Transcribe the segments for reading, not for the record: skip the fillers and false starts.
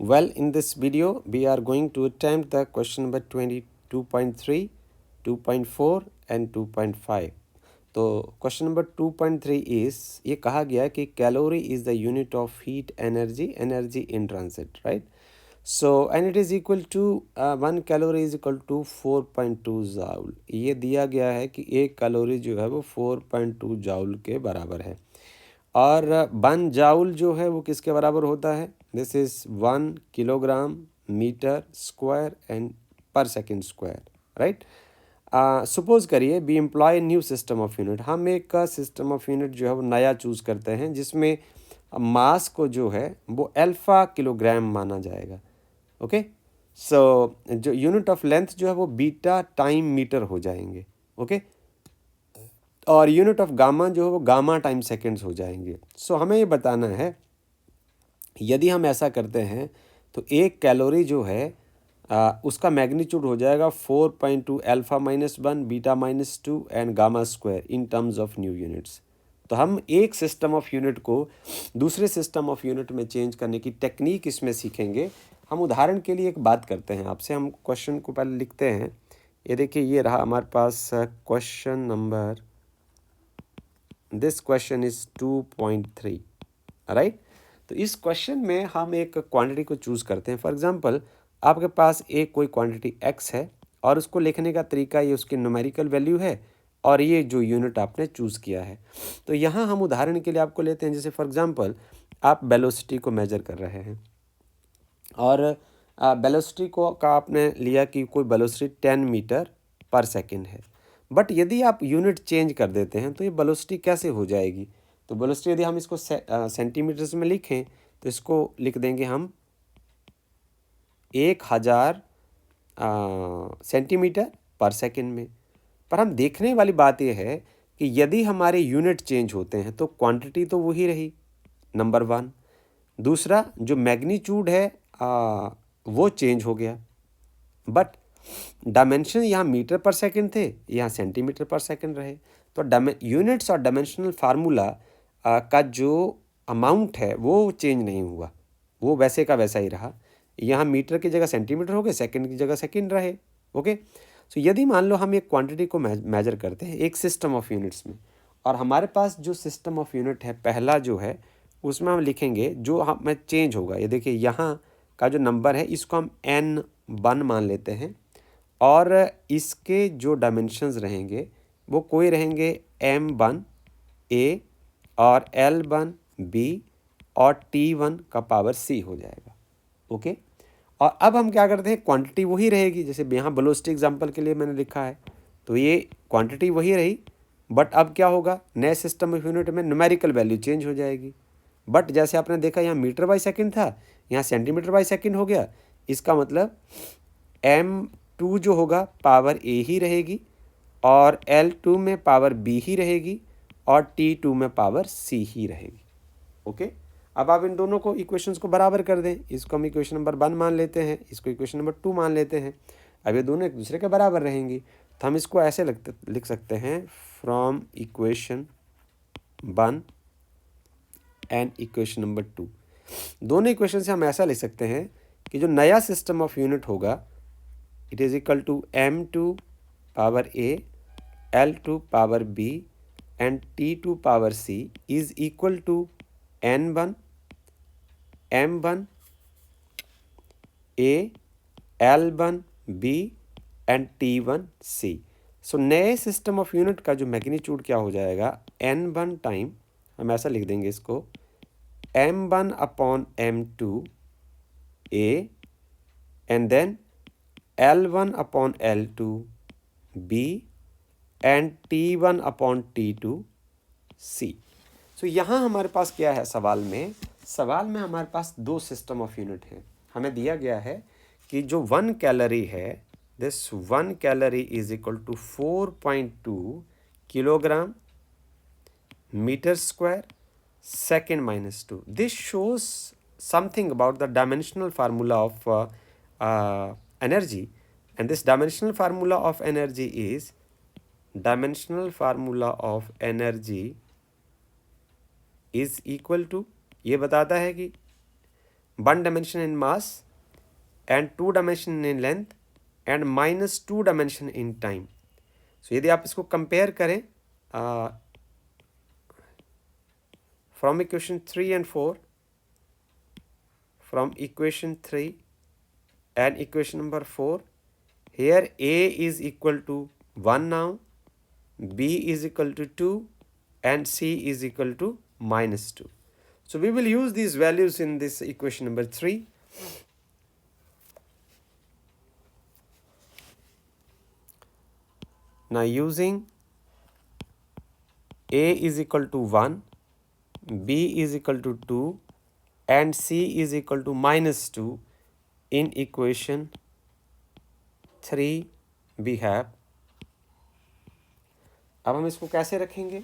Well, in this video, we are going to attempt the question number 22.3, 2.4 and 2.5. तो question number 2.3 is ये कहा गया कि calorie is the unit of heat energy in transit, right? So and it is equal to 1 calorie is equal to 4.2 joule. ये दिया गया है कि एक कैलोरी जो है वो 4.2 जाउल के बराबर है और 1 जाउल जो है वो किसके बराबर होता है? This is 1 kilogram metre square and per second square, right? Suppose करिए we employ new system of unit. हम एक सिस्टम ऑफ यूनिट जो है वो नया चूज़ करते हैं जिसमें मास को जो है वो अल्फ़ा किलोग्राम माना जाएगा। ओके, सो जो यूनिट ऑफ लेंथ जो है वो बीटा टाइम मीटर हो जाएंगे। ओके, और यूनिट ऑफ गामा जो है वो गामा टाइम सेकेंड्स हो जाएंगे। सो हमें ये बताना है, यदि हम ऐसा करते हैं तो एक कैलोरी जो है उसका मैग्नीट्यूड हो जाएगा 4.2 alpha -1 beta -2 and gamma square in terms of new units. तो हम एक सिस्टम ऑफ यूनिट को दूसरे सिस्टम ऑफ यूनिट में चेंज करने की टेक्निक इसमें सीखेंगे। हम उदाहरण के लिए एक बात करते हैं आपसे, हम क्वेश्चन को पहले लिखते हैं। ये देखिए, ये रहा हमारे पास question number, this question is 2.3, right? तो इस क्वेश्चन में हम एक क्वांटिटी को चूज़ करते हैं। फॉर एग्जांपल, आपके पास एक कोई क्वांटिटी x है और उसको लिखने का तरीका ये उसकी न्यूमेरिकल वैल्यू है और ये जो यूनिट आपने चूज़ किया है। तो यहाँ हम उदाहरण के लिए आपको लेते हैं, जैसे फॉर एग्जांपल आप वेलोसिटी को मेजर कर रहे हैं और वेलोसिटी को का आपने लिया कि कोई वेलोसिटी 10 मीटर पर सेकेंड है। बट यदि आप यूनिट चेंज कर देते हैं तो ये वेलोसिटी कैसे हो जाएगी? तो वेलोसिटी यदि हम इसको सेंटीमीटर्स में लिखें तो इसको लिख देंगे हम 1000 सेंटीमीटर पर सेकेंड में। पर हम देखने वाली बात यह है कि यदि हमारे यूनिट चेंज होते हैं तो क्वांटिटी तो वही रही, नंबर 1। दूसरा, जो मैग्नीट्यूड है वो चेंज हो गया, बट डायमेंशन यहाँ मीटर पर सेकंड थे, यहाँ सेंटीमीटर पर सेकंड रहे। तो यूनिट्स और डायमेंशनल फार्मूला का जो अमाउंट है वो चेंज नहीं हुआ, वो वैसे का वैसा ही रहा। यहाँ मीटर की जगह सेंटीमीटर हो गए, सेकंड की जगह सेकंड रहे। ओके, सो यदि मान लो हम एक क्वांटिटी को मेजर करते हैं एक सिस्टम ऑफ यूनिट्स में और हमारे पास जो सिस्टम ऑफ यूनिट है पहला जो है उसमें हम लिखेंगे जो हमें चेंज होगा। ये देखिए, यहाँ का जो नंबर है इसको हम n1 मान लेते हैं और इसके जो डायमेंशंस रहेंगे वो कोई रहेंगे m1 a और l1 b और t1 का पावर c हो जाएगा। ओके, और अब हम क्या करते हैं, क्वांटिटी वही रहेगी, जैसे यहाँ वेलोसिटी एग्जांपल के लिए मैंने लिखा है तो ये क्वांटिटी वही रही, बट अब क्या होगा, नए सिस्टम ऑफ यूनिट में न्यूमेरिकल वैल्यू चेंज हो जाएगी। बट जैसे आपने देखा यहाँ मीटर बाई सेकंड था, यहाँ सेंटीमीटर बाई सेकंड हो गया। इसका मतलब m2 जो होगा पावर a ही रहेगी और l2 में पावर b ही रहेगी और t2 में पावर c ही रहेगी। ओके, अब आप इन दोनों को इक्वेशंस को बराबर कर दें। इसको हम इक्वेशन नंबर 1 मान लेते हैं, इसको इक्वेशन नंबर 2 मान लेते हैं। अब ये दोनों एक दूसरे के बराबर रहेंगी तो हम इसको ऐसे लिख सकते हैं, from equation 1 and equation number 2। दोनों इक्वेशन से हम ऐसा लिख सकते हैं कि जो नया सिस्टम ऑफ यूनिट होगा it is equal to m2 power a, l2 power b and t2 power c is equal to n1 m1 a, l1 b and t1 c। So नए सिस्टम ऑफ यूनिट का जो magnitude क्या हो जाएगा, n1 time, हम ऐसा लिख देंगे इसको, m1 upon m2 a and then l1 upon l2 b and t1 upon t2 c। So यहाँ हमारे पास क्या है, सवाल में हमारे पास दो सिस्टम ऑफ यूनिट हैं। हमें दिया गया है कि जो 1 कैलोरी है, this 1 calorie is equal to 4.2 kilogram metre square second minus 2. This shows something about the dimensional formula of energy, and this dimensional formula of energy is equal to, ये बताता है कि 1 dimension in mass and 2 dimension in length and minus 2 dimension in time. So यदि आप इसको compare करें from equation 3 and 4, from equation 3 and equation number 4, here A is equal to 1 now, B is equal to 2 and C is equal to minus 2. So we will use these values in this equation number 3. Now using A is equal to 1, B is equal to 2 and C is equal to minus 2 in equation 3 we have. अब हम इसको कैसे रखेंगे?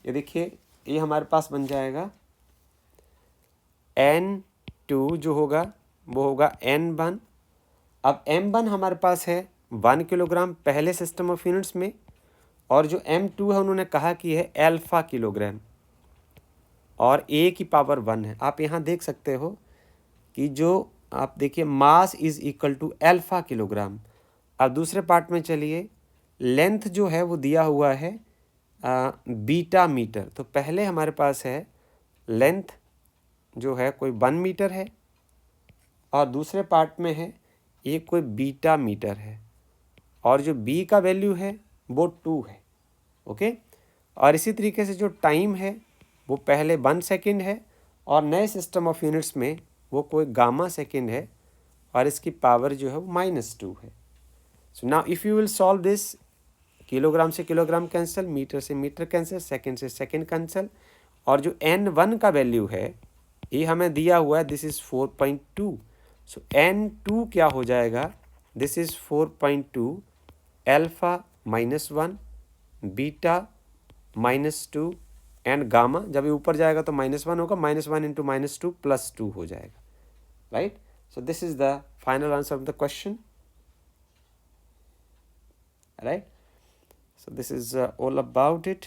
ये देखिए, ये हमारे पास बन जाएगा N2 जो होगा वो होगा N1. अब M1 हमारे पास है 1 किलोग्राम पहले सिस्टम ऑफ यूनिट्स में, और जो M2 है उन्होंने कहा कि है अल्फा किलोग्राम और A की पावर 1 है. आप यहाँ देख सकते हो कि जो आप देखिए mass is equal to alpha kilogram. अब दूसरे पार्ट में चलिए, लेंथ जो है वो दिया हुआ है बीटा मीटर. तो पहले हमारे पास है लेंथ जो है कोई 1 मीटर है और दूसरे पार्ट में है ये कोई बीटा मीटर है और जो B का वैल्यू है वो 2 है. ओके. और इसी तरीके से जो टाइम है वो पहले 1 सेकेंड है और नए सिस्टम ऑफ यूनिट्स में वो कोई गामा सेकेंड है और इसकी पावर जो है वो -2 है. So now if you will solve this, kilogram से किलोग्राम कैंसिल, मीटर से मीटर कैंसिल, सेकेंड से सेकेंड कैंसिल, और जो N1 का वैल्यू है ये हमें दिया हुआ है, दिस इज़ 4.2. सो N2 क्या हो जाएगा? This is 4.2 alpha -1, beta -2 and gamma. जब ये ऊपर जाएगा तो -1 होगा, -1 इंटू -2 +2 हो जाएगा. Right. So this is the final answer of the question. Right. So this is all about it.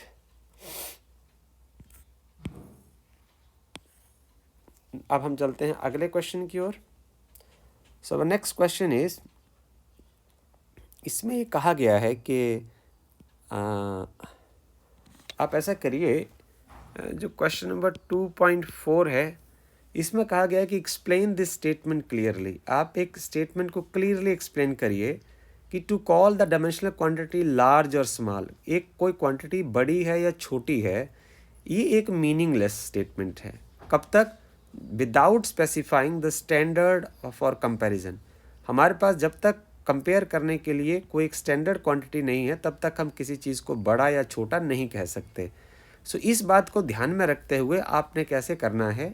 अब हम चलते हैं अगले क्वेश्चन की ओर. So the next question is, इसमें ये कहा गया है कि आप ऐसा करिए, जो क्वेश्चन नंबर 2.4 है इसमें कहा गया है कि एक्सप्लेन दिस स्टेटमेंट क्लियरली. आप एक स्टेटमेंट को क्लियरली एक्सप्लेन करिए कि to call the dimensional quantity large और स्मॉल, एक कोई क्वांटिटी बड़ी है या छोटी है, ये एक मीनिंगलेस स्टेटमेंट है. कब तक? Without specifying the standard for comparison. हमारे पास जब तक कंपेयर करने के लिए कोई एक स्टैंडर्ड क्वांटिटी नहीं है तब तक हम किसी चीज़ को बड़ा या छोटा नहीं कह सकते. सो इस बात को ध्यान में रखते हुए आपने कैसे करना है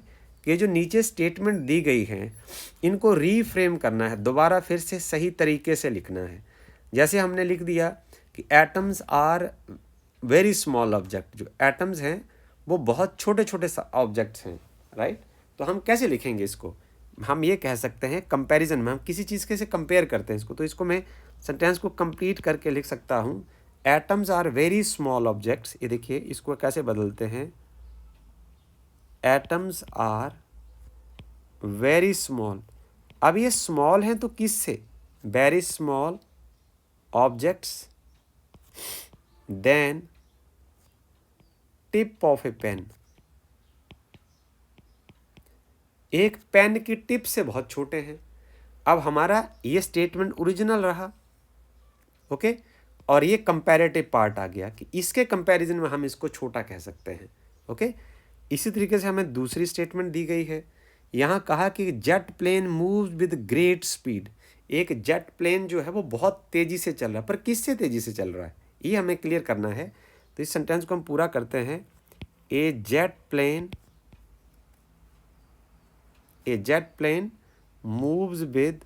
कि जो नीचे स्टेटमेंट दी गई हैं इनको रीफ्रेम करना है, दोबारा फिर से सही तरीके से लिखना है. जैसे हमने लिख दिया कि atoms are very small object. जो एटम्स हैं वो बहुत छोटे छोटे ऑब्जेक्ट्स हैं. राइट. तो हम कैसे लिखेंगे इसको? हम ये कह सकते हैं कंपैरिजन में हम किसी चीज़ के से कंपेयर करते हैं इसको, तो इसको मैं सेंटेंस को कंप्लीट करके लिख सकता हूँ. Atoms are very small objects. ये देखिए इसको कैसे बदलते हैं, एटम्स आर वेरी स्मॉल. अब ये स्मॉल हैं तो किससे? Very small objects then tip of a pen. एक पेन की टिप से बहुत छोटे हैं. अब हमारा ये स्टेटमेंट ओरिजिनल रहा. ओके. और ये कंपैरेटिव पार्ट आ गया कि इसके कंपैरिजन में हम इसको छोटा कह सकते हैं. ओके. इसी तरीके से हमें दूसरी स्टेटमेंट दी गई है. यहाँ कहा कि jet plane moves with great speed. एक जेट प्लेन जो है वो बहुत तेज़ी से चल रहा है, पर किससे तेज़ी से चल रहा है ये हमें क्लियर करना है. तो इस सेंटेंस को हम पूरा करते हैं. A jet plane moves with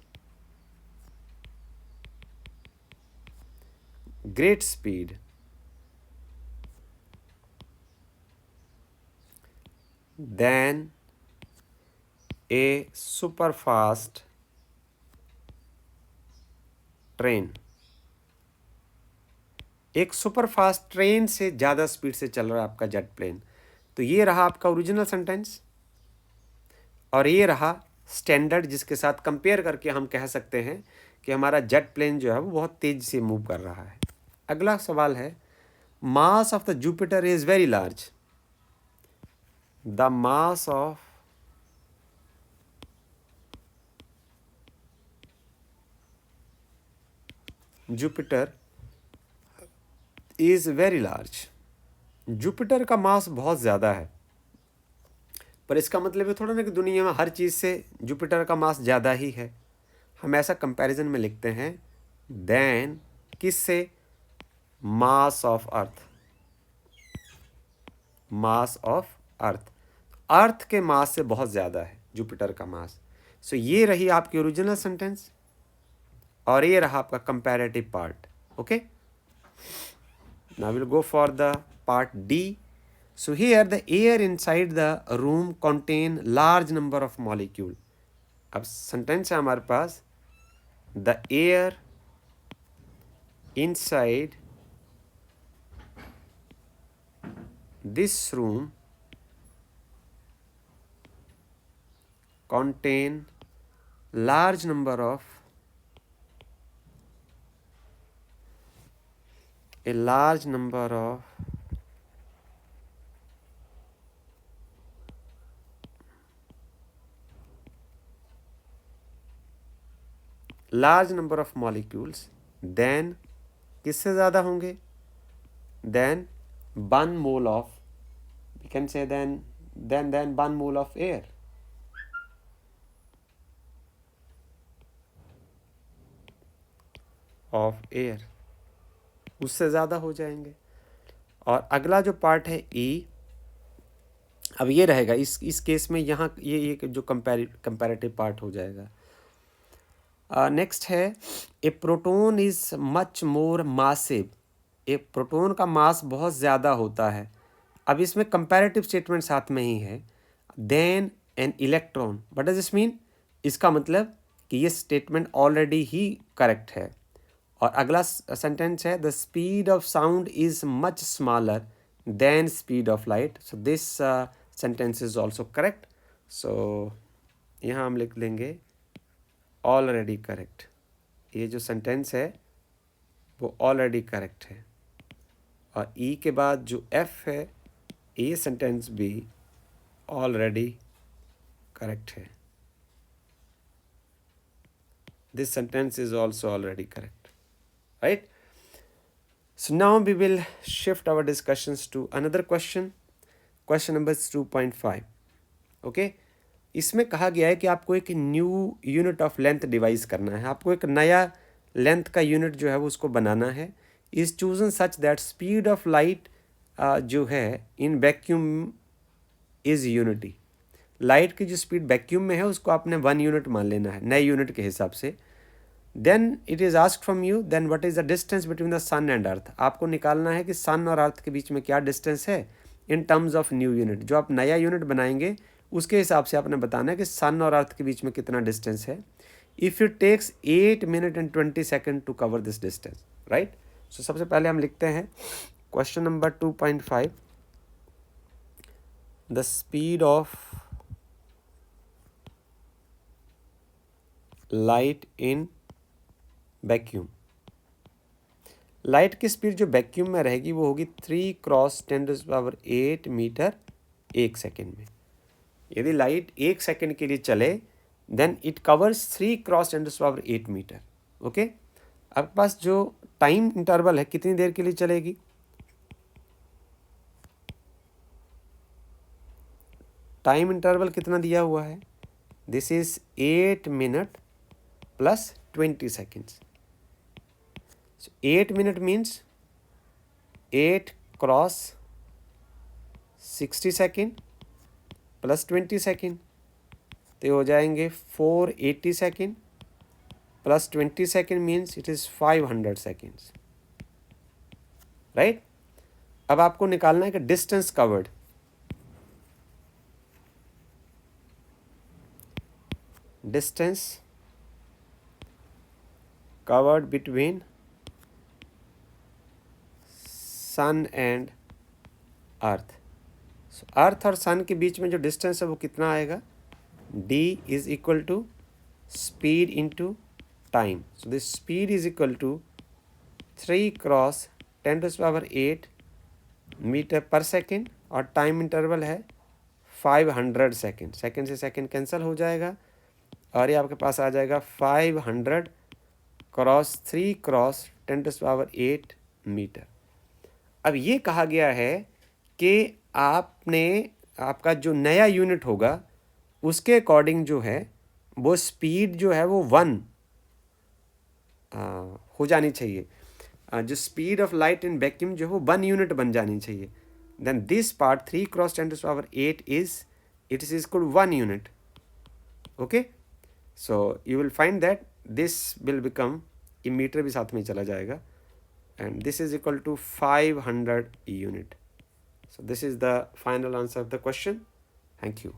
great speed than a super fast train. एक सुपर फास्ट ट्रेन से ज़्यादा स्पीड से चल रहा है आपका जेट प्लेन. तो ये रहा आपका ओरिजिनल सेंटेंस और ये रहा स्टैंडर्ड जिसके साथ कंपेयर करके हम कह सकते हैं कि हमारा जेट प्लेन जो है वो बहुत तेज़ी से मूव कर रहा है। अगला सवाल है, mass of the Jupiter is very large. The mass of Jupiter is very large. Jupiter का मास बहुत ज़्यादा है, पर इसका मतलब ये थोड़ा ना कि दुनिया में हर चीज़ से जुपिटर का मास ज़्यादा ही है। हम ऐसा कंपैरिजन में लिखते हैं देन किससे, mass of earth, mass of earth, अर्थ के मास से बहुत ज़्यादा है जुपिटर का मास। सो ये रही आपकी ओरिजिनल सेंटेंस और ये रहा आपका comparative part. Okay, now will go for the part D. So here the air inside the room contain large number of molecule. अब सेंटेंस है हमारे पास, the air inside this room contain large number of large number of molecules then किससे ज़्यादा होंगे, then 1 mole of, we can say then 1 mole of air. Of air, उससे ज़्यादा हो जाएंगे। और अगला जो पार्ट है ई, अब ये रहेगा इस केस में यहाँ ये जो कंपैरेटिव पार्ट हो जाएगा। नेक्स्ट है, a proton is much more massive. एक प्रोटॉन का मास बहुत ज़्यादा होता है। अब इसमें कंपैरेटिव स्टेटमेंट साथ में ही है, then an electron. What does this mean, इसका मतलब कि ये स्टेटमेंट ऑलरेडी ही करेक्ट है। और अगला सेंटेंस है, the speed of sound is much smaller than speed of light. So this sentence is also correct. So यहाँ हम लिख लेंगे ऑलरेडी करेक्ट। ये जो सेंटेंस है वो ऑलरेडी करेक्ट है। और ई के बाद जो एफ है, ये सेंटेंस भी ऑलरेडी करेक्ट है। This sentence is also already correct, right? So now we will shift our discussions to another question number 2.5. okay, इसमें कहा गया है कि आपको एक new unit of length device करना है। आपको एक नया लेंथ का यूनिट जो है वो उसको बनाना है। Is chosen such that speed of light जो है in vacuum is unity. Light की जो स्पीड वैक्यूम में है उसको आपने 1 यूनिट मान लेना है नए यूनिट के हिसाब से। Then it is asked from you, then what is the distance between the sun and earth. आपको निकालना है कि सन और अर्थ के बीच में क्या डिस्टेंस है in terms of new unit. जो आप नया यूनिट बनाएंगे उसके हिसाब से आपने बताना है कि सन और अर्थ के बीच में कितना डिस्टेंस है। If it takes 8 minute and 20 second to cover this distance, right? So सबसे पहले हम लिखते हैं question number 2.5, the speed of light in vacuum. Light की स्पीड जो वैक्यूम में रहेगी वो होगी 3 क्रॉस 10⁸ मीटर 1 सेकेंड में। यदि लाइट 1 सेकेंड के लिए चले then it covers 3 cross 10⁸ metre. Okay, आपके पास जो टाइम इंटरवल है कितनी देर के लिए चलेगी, टाइम इंटरवल कितना दिया हुआ है, this is 8 minute plus 20 seconds. So 8 minute means 8 cross 60 second plus 20 second, तो हो जाएंगे 480 second plus 20 second means it is 500 seconds, right? अब आपको निकालना है कि distance covered. Distance covered between sun and earth. Earth और सन के बीच में जो डिस्टेंस है वो कितना आएगा, d is equal to speed into time. So this speed is equal to 3 cross 10 to the power 8 metre पर सेकेंड और टाइम इंटरवल है 500 सेकेंड. सेकेंड से सेकेंड कैंसिल हो जाएगा और ये आपके पास आ जाएगा 500 cross 3 cross 10 to the power 8 metre. अब ये कहा गया है कि आपका जो नया यूनिट होगा उसके अकॉर्डिंग जो है वो स्पीड जो है वो 1 हो जानी चाहिए. जो speed of light in vacuum जो है वो 1 यूनिट बन जानी चाहिए. Then this part 3 cross 10 to the power 8 it is equal 1 unit. Okay, so you will find that this will become, ये मीटर भी साथ में चला जाएगा, and this is equal to 500 unit. So this is the final answer of the question. Thank you.